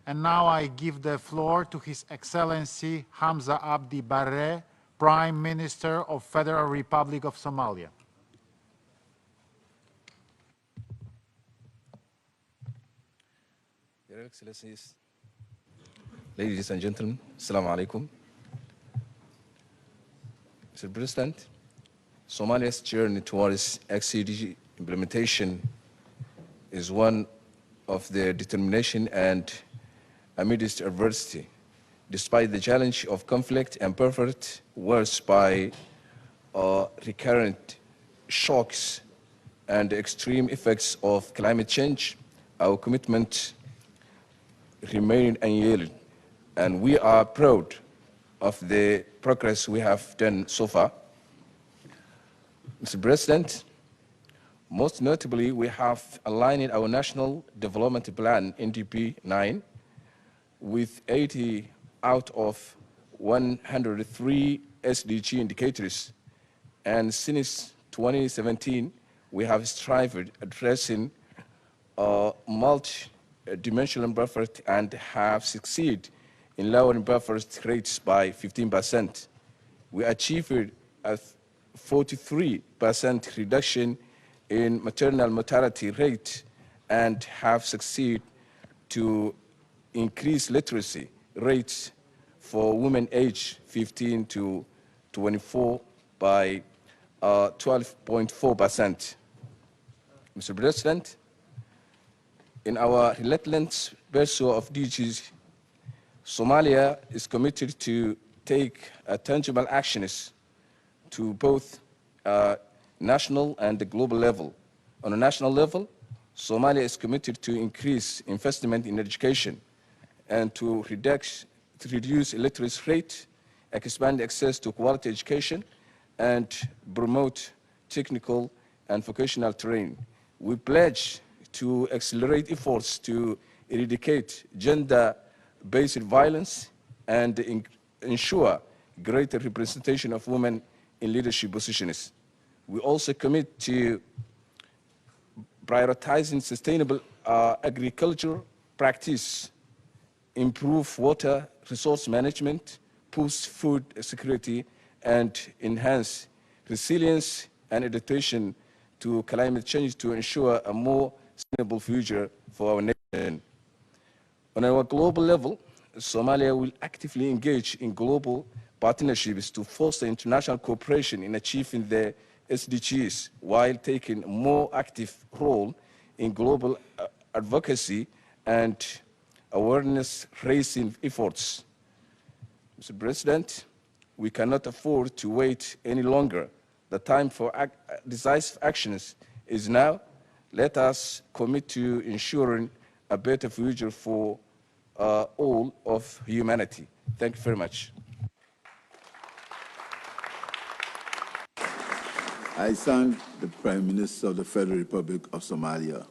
And now I give the floor to His Excellency Hamza Abdi Barre, Prime Minister of Federal Republic of Somalia. Your Excellencies, ladies and gentlemen, Assalamu alaikum. Mr. President, Somalia's journey towards SDG implementation is one of the determination and amidst adversity, despite the challenge of conflict and pervert wars by recurrent shocks and extreme effects of climate change, our commitment remains unyielding, and we are proud of the progress we have done so far. Mr. President, most notably, we have aligned our National Development Plan, NDP 9, with 80 out of 103 SDG indicators. And since 2017, we have strived addressing multi-dimensional buffer and have succeeded in lowering buffer rates by 15%. We achieved a 43% reduction in maternal mortality rate and have succeeded to increase literacy rates for women aged 15 to 24 by 12.4%. Mr. President, in our relentless pursuit of DGs, Somalia is committed to take tangible actions to both national and the global level. On a national level, Somalia is committed to increase investment in education and to reduce illiteracy rate, expand access to quality education, and promote technical and vocational training. We pledge to accelerate efforts to eradicate gender-based violence and ensure greater representation of women in leadership positions. We also commit to prioritizing sustainable agriculture practice, improve water resource management, boost food security, and enhance resilience and adaptation to climate change to ensure a more sustainable future for our nation. On our global level, Somalia will actively engage in global partnerships to foster international cooperation in achieving the SDGs while taking a more active role in global advocacy and awareness-raising efforts. Mr. President, we cannot afford to wait any longer. The time for decisive actions is now. Let us commit to ensuring a better future for all of humanity. Thank you very much. I thank the Prime Minister of the Federal Republic of Somalia.